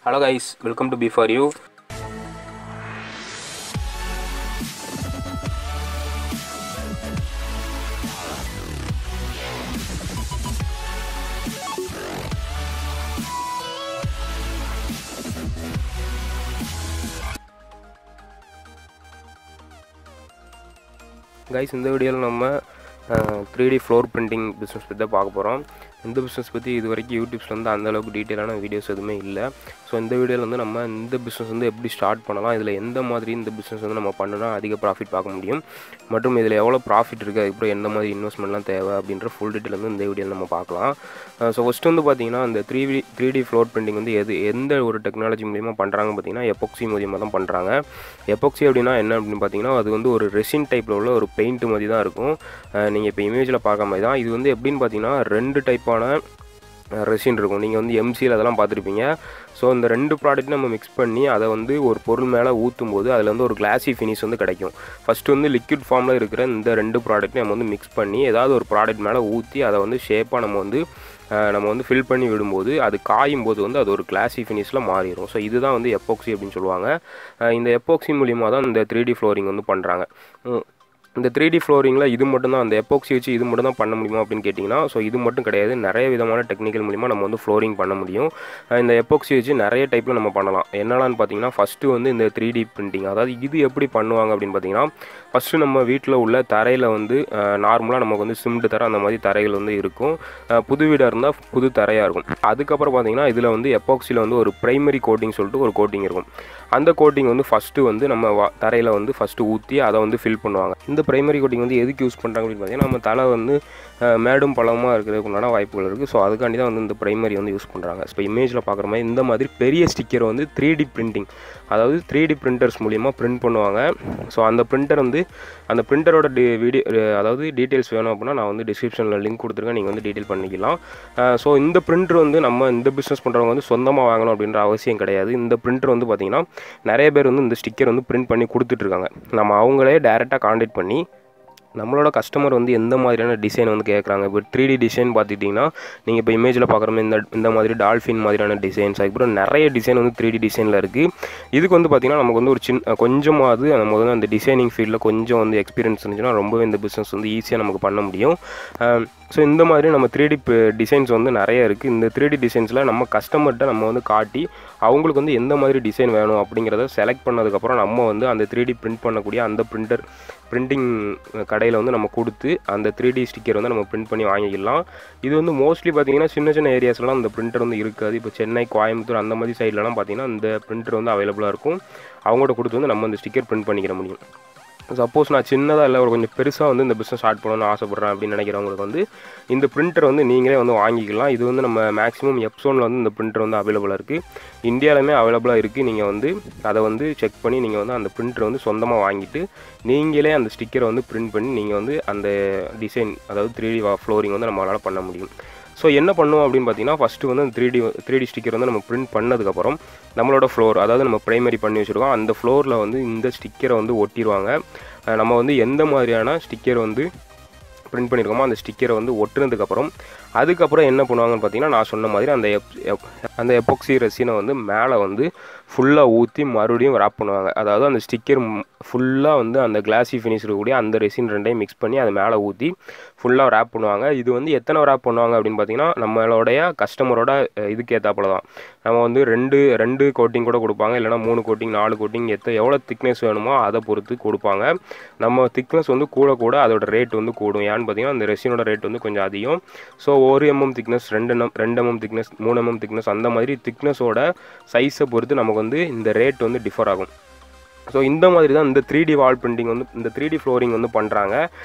Hello guys, welcome to B4U. Guys, இந்த வீடியோவில் நம்ம 3D ஃப்ளோர் பிரிண்டிங் பிஸ்னஸ் பற்றி தான் பார்க்க போகிறோம். இந்த பிஸ்னஸ் பற்றி இது வரைக்கும் யூடியூப்ஸில் வந்து அந்தளவுக்கு டீட்டெயிலான வீடியோஸ் எதுவுமே இல்லை. ஸோ இந்த வீடியோவில் வந்து நம்ம இந்த பிஸ்னஸ் வந்து எப்படி ஸ்டார்ட் பண்ணலாம், இதில் எந்த மாதிரி இந்த பிஸ்னஸ் வந்து நம்ம பண்ணனா அதிக ப்ராஃபிட் பார்க்க முடியும், மற்றும் இதில் எவ்வளோ ப்ராஃபிட் இருக்குது, அதுக்கப்புறம் எந்த மாதிரி இன்வெஸ்ட்மெண்ட்லாம் தேவை அப்படின்ற ஃபுல் டீட்டெயில் வந்து இந்த வீடியோவில் நம்ம பார்க்கலாம். ஸோ ஃபஸ்ட்டு வந்து பார்த்திங்கன்னா இந்த 3D ஃப்ளோர் பிரிண்டிங் வந்து எந்த ஒரு டெக்னாலஜி மூலியமாக பண்ணுறாங்க பார்த்திங்கன்னா எபாக்சி மூலியமாக தான் பண்ணுறாங்க. எபாக்சி அப்படின்னா என்ன அப்படின்னு பார்த்தீங்கன்னா அது வந்து ஒரு ரெசின் டைப்பில் உள்ள ஒரு பெயிண்ட் மாதிரி தான் இருக்கும். நீங்கள் இப்போ இமேஜில் பார்க்க மாதிரி தான். இது வந்து எப்படின்னு பார்த்தீங்கன்னா 2 டைப்பான ரெசின் இருக்கும். நீங்கள் வந்து எம்சியில் அதெல்லாம் பார்த்துருப்பீங்க. ஸோ இந்த 2 ப்ராடக்ட் நம்ம மிக்ஸ் பண்ணி அதை வந்து ஒரு பொருள் மேலே ஊற்றும் போது அதில் வந்து ஒரு கிளாஸி ஃபினிஷ் வந்து கிடைக்கும். ஃபஸ்ட்டு வந்து லிக்விட் ஃபார்மில் இருக்கிற இந்த 2 ப்ராடக்ட்டையும் நம்ம வந்து மிக்ஸ் பண்ணி ஏதாவது ஒரு ப்ராடக்ட் மேலே ஊற்றி அதை வந்து ஷேப்பாக நம்ம வந்து ஃபில் பண்ணி விடும்போது அது காயும் போது வந்து அது ஒரு கிளாஸி ஃபினிஷில் மாறிடும். ஸோ இதுதான் வந்து எபாக்சி அப்படின்னு சொல்லுவாங்க. இந்த எபாக்சி மூலியமாக தான் இந்த 3D ஃப்ளோரிங் வந்து பண்ணுறாங்க. இந்த 3D ஃப்ளோரிங்கில் இது மட்டும் தான், அந்த எபாக்சி வச்சு இது மட்டும் தான் பண்ண முடியுமா அப்படின்னு கேட்டிங்கன்னா, ஸோ இது மட்டும் கிடையாது. நிறைய விதமான டெக்னிக்கல் மூலிமா நம்ம வந்து ஃப்ளோரிங் பண்ண முடியும். இந்த எபாக்சி வச்சு நிறைய டைப்பில் நம்ம பண்ணலாம். என்னென்னு பார்த்தீங்கன்னா ஃபஸ்ட்டு வந்து இந்த 3D பிரிண்டிங், அதாவது இது எப்படி பண்ணுவாங்க அப்படின்னு பார்த்தீங்கன்னா, ஃபஸ்ட்டு நம்ம வீட்டில் உள்ள தரையில் வந்து நார்மலாக நமக்கு வந்து சிமெண்ட் தரை அந்த மாதிரி தரைகள் வந்து இருக்கும். புது வீடாக இருந்தால் புது தரையாக இருக்கும். அதுக்கப்புறம் பார்த்தீங்கன்னா இதில் வந்து எபாக்சியில் வந்து ஒரு ப்ரைமரி கோட்டிங் சொல்லிட்டு ஒரு கோட்டிங் இருக்கும். அந்த கோட்டிங் வந்து ஃபஸ்ட்டு வந்து நம்ம தரையில் வந்து ஃபஸ்ட்டு ஊற்றி அதை வந்து ஃபில் பண்ணுவாங்க. இந்த ப்ரைமரி கோட்டிங் வந்து எதுக்கு யூஸ் பண்ணுறாங்க அப்படின்னு பார்த்தீங்கன்னா, நம்ம தலை வந்து மேடும் பழமாக இருக்கிறதுக்கு உண்டான வாய்ப்புகள் இருக்குது. ஸோ அதுக்காண்டி தான் வந்து இந்த ப்ரைமரி வந்து யூஸ் பண்ணுறாங்க. இப்போ இமேஜில் பார்க்குற மாதிரி இந்த மாதிரி பெரிய ஸ்டிக்கர் வந்து 3D பிரிண்டிங், அதாவது 3D பிரிண்டர்ஸ் மூலிமா பிரிண்ட் பண்ணுவாங்க. ஸோ அந்த பிரிண்டர் வந்து அந்த பிரிண்டரோட அதாவது டீட்டெயில்ஸ் வேணும் அப்படின்னா நான் வந்து டிஸ்கிரிப்ஷனில் லிங்க் கொடுத்துருக்கேன், நீங்கள் வந்து டீட்டெயில் பண்ணிக்கலாம். ஸோ இந்த பிரிண்டர் வந்து நம்ம இந்த பிஸ்னஸ் பண்ணுறவங்க வந்து சொந்தமாக வாங்கணும் அப்படின்ற அவசியம் கிடையாது. இந்த பிரிண்டர் வந்து பார்த்திங்கன்னா நிறைய பேர் வந்து இந்த ஸ்டிக்கர் வந்து பிரிண்ட் பண்ணி கொடுத்துட்ருக்காங்க. நம்ம அவங்களே டேரெக்டாக கான்டாக்ட் பண்ணி நம்மளோட கஸ்டமர் வந்து எந்த மாதிரியான டிசைன் வந்து கேட்குறாங்க. இப்போ 3D டிசைன் பார்த்துட்டிங்கன்னா நீங்கள் இப்போ இமேஜில் பார்க்குற இந்த மாதிரி டால்ஃபின் மாதிரியான டிசைன்ஸ், அதுக்கப்புறம் நிறைய டிசைன் வந்து 3D டிசைனில் இருக்குது. இதுக்கு வந்து பார்த்திங்கன்னா நமக்கு வந்து ஒரு கொஞ்சமாவது நம்ம வந்து அந்த டிசைனிங் ஃபீல்டில் கொஞ்சம் வந்து எக்ஸ்பீரியன்ஸ் இருந்துச்சுன்னா ரொம்பவே இந்த பிஸ்னஸ் வந்து ஈஸியாக நமக்கு பண்ண முடியும். ஸோ இந்த மாதிரி நம்ம 3D டிசைன்ஸ் வந்து நிறைய இருக்குது. இந்த 3D டிசைன்ஸில் நம்ம கஸ்டமர்கிட்ட நம்ம வந்து காட்டி அவங்களுக்கு வந்து எந்த மாதிரி டிசைன் வேணும் அப்படிங்கிறத செலக்ட் பண்ணதுக்கப்புறம் நம்ம வந்து அந்த 3D பிரிண்ட் பண்ணக்கூடிய அந்த பிரிண்டிங் கடையில் வந்து நம்ம கொடுத்து அந்த 3D ஸ்டிக்கர் வந்து நம்ம பிரிண்ட் பண்ணி வாங்கிக்கலாம். இது வந்து மோஸ்ட்லி பார்த்திங்கன்னா சின்ன ஏரியாஸ்லாம் இந்த பிரிண்டர் வந்து இருக்காது. இப்போ சென்னை, கோயம்புத்தூர் அந்த மாதிரி சைட்லலாம் பார்த்திங்கன்னா இந்த பிரிண்டர் வந்து அவைலபிளாக இருக்கும். அவங்கள்ட்ட கொடுத்து வந்து நம்ம இந்த ஸ்டிக்கர் பிரிண்ட் பண்ணிக்கிற முடியும். சப்போஸ் நான் சின்னதாக இல்லை ஒரு கொஞ்சம் பெருசாக வந்து இந்த பிஸ்னஸ் ஸ்டார்ட் பண்ணணும்னு ஆசைப்பட்றேன் அப்படின்னு நினைக்கிறவங்களுக்கு வந்து இந்த பிரிண்டர் வந்து நீங்களே வந்து வாங்கிக்கலாம். இது வந்து நம்ம மேக்ஸிமம் எப்சோனில் வந்து இந்த பிரிண்டர் வந்து அவைலபிளாக இருக்குது. இந்தியாவிலுமே அவைலபிளாக இருக்குது. நீங்கள் வந்து அதை வந்து செக் பண்ணி நீங்கள் வந்து அந்த பிரிண்டர் வந்து சொந்தமாக வாங்கிட்டு நீங்களே அந்த ஸ்டிக்கரை வந்து பிரிண்ட் பண்ணி நீங்கள் வந்து அந்த டிசைன், அதாவது 3D ஃப்ளோரிங் வந்து நம்மளால் பண்ண முடியும். ஸோ என்ன பண்ணுவோம் அப்படின்னு பார்த்தீங்கன்னா ஃபஸ்ட்டு வந்து அந்த 3D ஸ்டிக்கர் வந்து நம்ம பிரிண்ட் பண்ணதுக்கப்புறம் நம்மளோட ஃப்ளோர், அதாவது நம்ம ப்ரைமரி பண்ணி வச்சுருக்கோம், அந்த ஃப்ளோரில் வந்து இந்த ஸ்டிக்கரை வந்து ஒட்டிடுவாங்க. நம்ம வந்து எந்த மாதிரியான ஸ்டிக்கர் வந்து பிரிண்ட் பண்ணியிருக்கோமோ அந்த ஸ்டிக்கரை வந்து ஒட்டுனதுக்கப்புறம் அதுக்கப்புறம் என்ன பண்ணுவாங்கன்னு பார்த்தீங்கன்னா நான் சொன்ன மாதிரி அந்த எபாக்சி ரெசினை வந்து மேலே வந்து ஃபுல்லாக ஊற்றி மறுபடியும் ரேப் பண்ணுவாங்க. அதாவது அந்த ஸ்டிக்கர் ஃபுல்லாக வந்து அந்த கிளாஸி ஃபினிஷ் இருக்கக்கூடிய அந்த ரெசின் 2டையும் மிக்ஸ் பண்ணி அது மேலே ஊற்றி ஃபுல்லாக ரேப் பண்ணுவாங்க. இது வந்து எத்தனை ரேப் பண்ணுவாங்க அப்படின்னு பார்த்தீங்கன்னா நம்மளுடைய கஸ்டமரோட இதுக்கு ஏற்றாப்புல தான். நம்ம வந்து ரெண்டு கோட்டிங் கூட கொடுப்பாங்க, இல்லைனா 3 கோட்டிங் 4 கோட்டிங் எவ்வளோ திக்னஸ் வேணுமோ அதை பொறுத்து கொடுப்பாங்க. நம்ம திக்னஸ் வந்து கூட அதோட ரேட் வந்து கூடும். ஏன்னு பார்த்தீங்கன்னா அந்த ரெசினோட ரேட் வந்து கொஞ்சம் அதிகம். So 1 mm thickness, 2 mm thickness, 3 mm thickness, அந்த மாதிரி திக்னஸோட சைஸை பொறுத்து நமக்கு வந்து இந்த ரேட் வந்து டிஃபர் ஆகும். ஸோ இந்த மாதிரி தான் இந்த 3D வால் பிரிண்டிங் வந்து இந்த 3D ஃப்ளோரிங் வந்து பண்ணுறாங்க.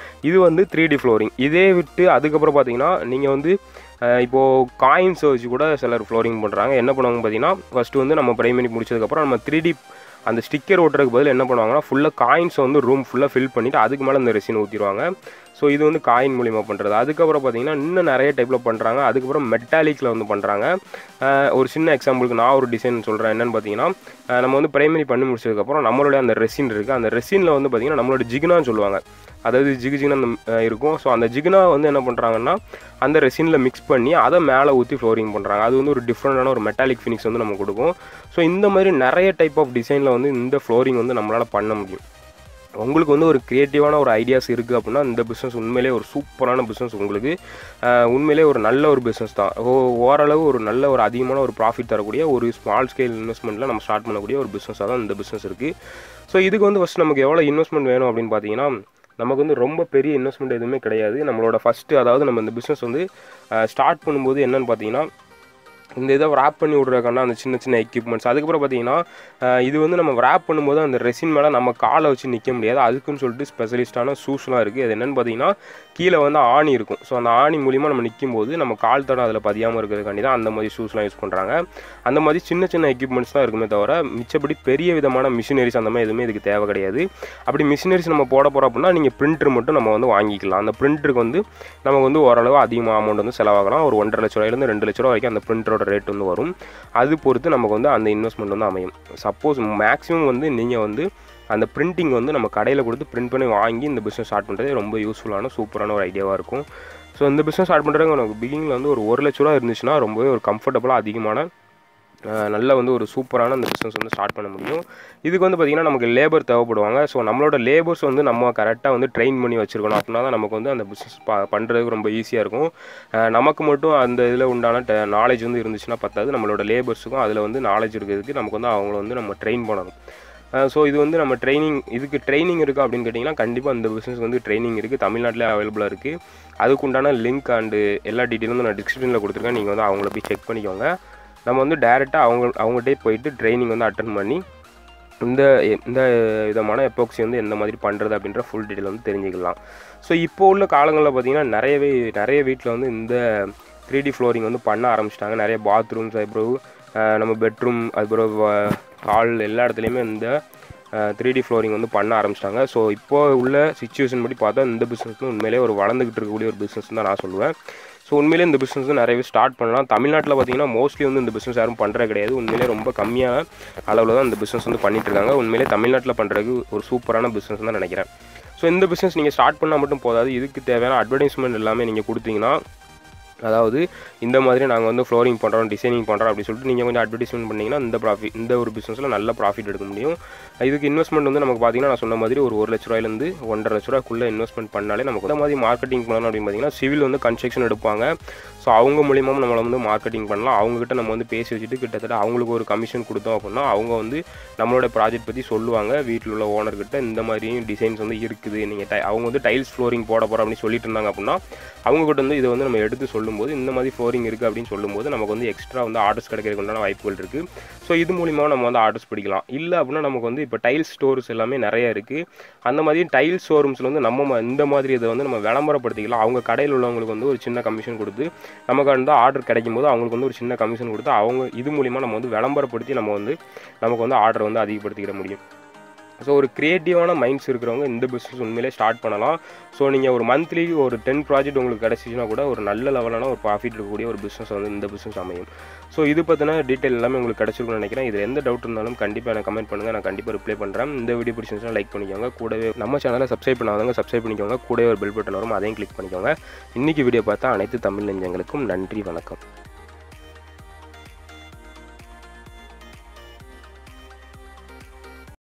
இது வந்து 3D ஃப்ளோரிங். இதே விட்டு அதுக்கப்புறம் பார்த்தீங்கன்னா நீங்கள் வந்து இப்போது காயின்ஸை வச்சு கூட சிலர் ஃப்ளோரிங் பண்ணுறாங்க. என்ன பண்ணுவாங்க பார்த்தீங்கன்னா ஃபஸ்ட்டு வந்து நம்ம ப்ரைமரி முடிச்சதுக்கப்புறம் நம்ம 3D அந்த ஸ்டிக்கர் ஓட்டுறதுக்கு பதில் என்ன பண்ணுவாங்கன்னா ஃபுல்லாக காயின்ஸை வந்து ரூம் ஃபுல்லாக ஃபில் பண்ணிவிட்டு அதுக்கு மேலே அந்த ரெசின் ஊற்றிடுவாங்க. ஸோ இது வந்து காயின் மூலிமா பண்ணுறது. அதுக்கப்புறம் பார்த்தீங்கன்னா இன்னும் நிறைய டைப்பில் பண்ணுறாங்க. அதுக்கப்புறம் மெட்டாலிக்கில் வந்து பண்ணுறாங்க. ஒரு சின்ன எக்ஸாம்பிளுக்கு நான் ஒரு டிசைன் சொல்கிறேன். என்னென்னு பார்த்தீங்கன்னா, நம்ம வந்து பிரைமரி பண்ணி முடிச்சதுக்கப்புறம் நம்மளுடைய அந்த ரெசின் இருக்குது. அந்த ரெசினில் வந்து பார்த்திங்கன்னா நம்மளோட ஜிகுனான்னு சொல்லுவாங்க. அதாவது ஜிகுனா அந்த இருக்கும். ஸோ அந்த ஜிகுனா வந்து என்ன பண்ணுறாங்கன்னா அந்த ரெசினில் மிக்ஸ் பண்ணி அதை மேலே ஊற்றி ஃப்ளோரிங் பண்ணுறாங்க. அது வந்து ஒரு டிஃப்ரெண்டான ஒரு மெட்டாலிக் ஃபினிக்ஸ் வந்து நமக்கு கொடுக்கும். ஸோ இந்த மாதிரி நிறைய டைப் ஆஃப் டிசைனில் வந்து இந்த ஃப்ளோரிங் வந்து நம்மளால் பண்ண முடியும். உங்களுக்கு வந்து ஒரு க்ரியேட்டிவான ஒரு ஐடியாஸ் இருக்குது அப்படின்னா இந்த பிஸ்னஸ் உண்மையிலே ஒரு சூப்பரான பிஸ்னஸ். உங்களுக்கு உண்மையிலே ஒரு நல்ல ஒரு பிஸ்னஸ் தான். ஓரளவு ஒரு நல்ல ஒரு அதிகமான ஒரு ப்ராஃபிட் தரக்கூடிய ஒரு ஸ்மால் ஸ்கேல் இன்வெஸ்ட்மெண்ட்டில் நம்ம ஸ்டார்ட் பண்ணக்கூடிய ஒரு பிஸ்னஸாக தான் இந்த பிஸ்னஸ் இருக்குது. ஸோ இதுக்கு வந்து ஃபஸ்ட் நமக்கு எவ்வளோ இன்வெஸ்ட்மெண்ட் வேணும் அப்படின்னு பார்த்தீங்கன்னா, நமக்கு வந்து ரொம்ப பெரிய இன்வெஸ்ட்மெண்ட் எதுவுமே கிடையாது. நம்மளோட ஃபஸ்ட்டு அதாவது நம்ம இந்த பிஸ்னஸ் வந்து ஸ்டார்ட் பண்ணும்போது என்னென்னு பார்த்தீங்கன்னா, இந்த இதை ரேப் பண்ணி விட்றதுக்கான அந்த சின்ன சின்ன எக்யூப்மெண்ட்ஸ். அதுக்கப்புறம் பார்த்தீங்கன்னா இது வந்து நம்ம ரேப் பண்ணும்போது அந்த ரெசின் மேலே நம்ம காலை வச்சு நிற்க முடியாது. அதுக்குன்னு சொல்லிட்டு ஸ்பெஷலிஸ்டான ஷூஸ்லாம் இருக்குது. அது என்னென்னு பார்த்தீங்கன்னா, கீழே வந்து ஆணி இருக்கும். ஸோ அந்த ஆணி மூலிமா நம்ம நிற்கும் போது நம்ம கால் தடம் அதில் பதியாமல் இருக்கிறதுக்காண்டி தான் அந்த மாதிரி ஷூஸ்லாம் யூஸ் பண்ணுறாங்க. அந்த மாதிரி சின்ன சின்ன எக்யூப்மெண்ட்ஸ் தான் இருக்குமே தவிர மிச்சப்படி பெரிய விதமான மிஷினரிஸ் அந்த மாதிரி எதுவுமே இதுக்கு தேவை கிடையாது. அப்படி மிஷினரிஸ் நம்ம போட போகிறோம் அப்படின்னா நீங்கள் பிரிண்டர் மட்டும் நம்ம வந்து வாங்கிக்கலாம். அந்த பிரிண்டருக்கு வந்து நமக்கு வந்து ஓரளவு அதிகமாக அமௌண்ட் வந்து செலவாகலாம். ஒரு 1.5 லட்ச ரூபாயிலேருந்து 2 லட்ச ரூபா வரைக்கும் அந்த பிரிண்டரோட ரேட் வந்து வரும். அது பொறுத்து நமக்கு வந்து அந்த இன்வெஸ்ட்மெண்ட் வந்து அமையும். சப்போஸ் மேக்ஸிமம் வந்து நீங்கள் வந்து அந்த பிரிண்டிங் வந்து நம்ம கடையில் கொடுத்து பிரிண்ட் பண்ணி வாங்கி இந்த பிஸ்னஸ் ஸ்டார்ட் பண்ணுறது ரொம்ப யூஸ்ஃபுல்லான சூப்பரான ஒரு ஐடியாவாக இருக்கும். ஸோ இந்த பிஸ்னஸ் ஸ்டார்ட் பண்ணுறதுக்கு உனக்கு பிகினிங்கில் வந்து ஒரு 1 லட்ச ரூபா இருந்துச்சுன்னா ரொம்பவே ஒரு கம்ஃபர்டபுளாக அதிகமான நல்ல வந்து ஒரு சூப்பரான அந்த பிஸ்னஸ் வந்து ஸ்டார்ட் பண்ண முடியும். இதுக்கு வந்து பார்த்திங்கன்னா நமக்கு லேபர் தேவைப்படுவாங்க. ஸோ நம்மளோட லேபர்ஸ் வந்து நம்ம கரெக்டாக வந்து ட்ரெயின் பண்ணி வச்சுருக்கணும். அப்படின்னா தான் நமக்கு வந்து அந்த பிஸ்னஸ் பண்ணுறதுக்கு ரொம்ப ஈஸியாக இருக்கும். நமக்கு மட்டும் அந்த இதில் உண்டான நாலேஜ் வந்து இருந்துச்சுன்னா பத்தாது. நம்மளோட லேபர்ஸுக்கும் அதில் வந்து நாலேஜ் இருக்கிறதுக்கு நமக்கு வந்து அவங்கள வந்து நம்ம ட்ரெயின் பண்ணணும். ஸோ இது வந்து நம்ம இதுக்கு ட்ரைனிங் இருக்குது அப்படின்னு கேட்டிங்கன்னா கண்டிப்பாக இந்த பிஸ்னஸ் வந்து ட்ரைனிங் இருக்குது. தமிழ்நாட்டிலே அவைலபிளாக இருக்குது. அதுக்குண்டான லிங்க் அண்டு எல்லா டீட்டெயிலும் வந்து நான் டிஸ்கிரிப்ஷனில் கொடுத்துருக்கேன். நீங்கள் வந்து அவங்கள போய் செக் பண்ணிக்கோங்க. நம்ம வந்து டைரெக்டாக அவங்ககிட்டே போயிட்டு ட்ரைனிங் வந்து அட்டன் பண்ணி இந்த விதமான எப்பாக்சி வந்து எந்த மாதிரி பண்ணுறது அப்படின்ற ஃபுல் டீட்டெயில் வந்து தெரிஞ்சுக்கலாம். ஸோ இப்போ உள்ள காலங்களில் பார்த்திங்கன்னா நிறைய வீட்டில் வந்து இந்த 3D ஃப்ளோரிங் வந்து பண்ண ஆரம்பிச்சிட்டாங்க. நிறைய பாத்ரூம்ஸ், அதுக்கப்புறம் நம்ம பெட்ரூம், அதுக்கப்புறம் ஹால் எல்லா இடத்துலையுமே இந்த 3D ஃப்ளோரிங் வந்து பண்ண ஆரம்பிச்சிட்டாங்க. ஸோ இப்போ உள்ள சிச்சுவேஷன் படி பார்த்தா இந்த பிஸ்னஸ் உண்மையிலே ஒரு வளர்ந்துக்கிட்டு இருக்கக்கூடிய ஒரு பிஸ்னஸ் தான் நான் சொல்லுவேன். ஸோ உண்மையிலே இந்த பிஸ்னஸ் நிறையவே ஸ்டார்ட் பண்ணலாம். தமிழ்நாட்டில் பார்த்திங்கன்னா மோஸ்ட்லி வந்து இந்த பிஸ்னஸ் யாரும் பண்ணுறது கிடையாது. உண்மையிலே ரொம்ப கம்மியான அளவில் தான் இந்த பிஸ்னஸ் வந்து பண்ணிகிட்ருக்காங்க. உண்மையிலே தமிழ்நாட்டில் பண்ணுறதுக்கு ஒரு சூப்பரான பிஸ்னஸ் தான் நினைக்கிறேன். ஸோ இந்த பிஸ்னஸ் நீங்கள் ஸ்டார்ட் பண்ணால் மட்டும் போதாது. இதுக்கு தேவையான அட்வர்டைஸ்மெண்ட் எல்லாமே நீங்கள் கொடுத்தீங்கன்னா, அதாவது இந்த மாதிரி நாங்கள் வந்து ஃப்ளோரிங் பண்ணுறோம், டிசைனிங் பண்ணுறோம் அப்படின்னு சொல்லிட்டு நீங்கள் கொஞ்சம் அட்வர்டைஸ்மெண்ட் பண்ணிங்கன்னா இந்த ஒரு பிஸ்னஸில் நல்ல ப்ராஃபிட் எடுக்க முடியும். இதுக்கு இன்வெஸ்ட்மெண்ட் வந்து நமக்கு பார்த்தீங்கன்னா நான் சொன்ன மாதிரி ஒரு 1 லட்ச ரூபாயிலேருந்து 1.5 லட்ச ரூபாய்க்குள்ளே இன்வெஸ்ட்மெண்ட் பண்ணாலே நமக்கு இந்த மாதிரி மார்க்கெட்டிங் பண்ணணும் அப்படின்னு பார்த்தீங்கன்னா சிவில் வந்து கன்ஸ்ட்ரக்ஷன் எடுப்பாங்க. ஸோ அவங்க மூலியமாக நம்மளை வந்து மார்க்கெட்டிங் பண்ணலாம். அவங்ககிட்ட நம்ம வந்து பேசி வச்சுட்டு கிட்டத்தட்ட அவங்களுக்கு ஒரு கமிஷன் கொடுத்தோம் அப்படின்னா அவங்க வந்து நம்மளோட ப்ராஜெக்ட் பற்றி சொல்லுவாங்க. வீட்டில் உள்ள ஓனர்கிட்ட இந்த மாதிரியும் டிசைன்ஸ் வந்து இருக்குது, நீங்கள் அவங்க வந்து டைல்ஸ் ஃப்ளோரிங் போட போகிறோம் அப்படின்னு சொல்லிட்டு இருந்தாங்க அப்படின்னா அவங்ககிட்ட வந்து இதை வந்து நம்ம எடுத்து சொல்லும்போது இந்த மாதிரி ஃப்ளோரிங் இருக்குது அப்படின்னு சொல்லும்போது நமக்கு வந்து எக்ஸ்ட்ரா வந்து ஆர்டர்ஸ் கிடைக்கிறதுக்கு உண்டான வாய்ப்புகள் இருக்குது. ஸோ இது மூலிமா நம்ம வந்து ஆர்டர்ஸ் பிடிக்கலாம். இல்லை அப்படின்னா நமக்கு வந்து இப்போ டைல்ஸ் ஸ்டோர்ஸ் எல்லாமே நிறைய இருக்குது. அந்த மாதிரி டைல்ஸ் ஷோரூம்ஸில் வந்து நம்ம இந்த மாதிரி இதை வந்து நம்ம விளம்பரப்படுத்திக்கலாம். அவங்க கடையில் உள்ளவங்களுக்கு வந்து ஒரு சின்ன கமிஷன் கொடுத்து நமக்கு வந்து ஆர்டர் கிடைக்கும் போது அவங்களுக்கு வந்து ஒரு சின்ன கமிஷன் கொடுத்து அவங்க இது மூலிமா நம்ம வந்து விளம்பரப்படுத்தி நமக்கு வந்து ஆர்டர் வந்து அதிகப்படுத்திக்கிட முடியும். ஸோ ஒரு க்ரியேட்டிவான மைண்ட்ஸ் இருக்கிறவங்க இந்த பிஸ்னஸ் உண்மையிலே ஸ்டார்ட் பண்ணலாம். ஸோ நீங்கள் ஒரு மந்த்லி ஒரு 10 ப்ராஜெக்ட் உங்களுக்கு கிடச்சிச்சின்னா கூட ஒரு நல்ல லெவலான ஒரு ப்ராஃபிட் இருக்கக்கூடிய ஒரு பிஸ்னஸ் வந்து இந்த பிஸ்னஸ் அமையும். ஸோ இது பற்றின டீட்டெயில் எல்லாமே உங்களுக்கு கிடச்சிருக்குன்னு நினைக்கிறேன். இதில் எந்த டவுட் இருந்தாலும் கண்டிப்பாக எனக்கு கமெண்ட் பண்ணுங்கள், நான் கண்டிப்பாக ரிப்ளை பண்ணுறேன். இந்த வீடியோ பிடிச்சிருந்துச்சுன்னா லைக் பண்ணிக்கோங்க. கூடவே நம்ம சேனலை சப்ஸ்கிரைப் பண்ணாதவங்க சப்ஸ்கிரைப் பண்ணிக்கோங்க. கூடவே ஒரு பெல் பட்டன் வரும், அதையும் கிளிக் பண்ணிக்கோங்க. இன்றைக்கி வீடியோ பார்த்தா அனைத்து தமிழ் நெஞ்சங்களுக்கும் நன்றி, வணக்கம்.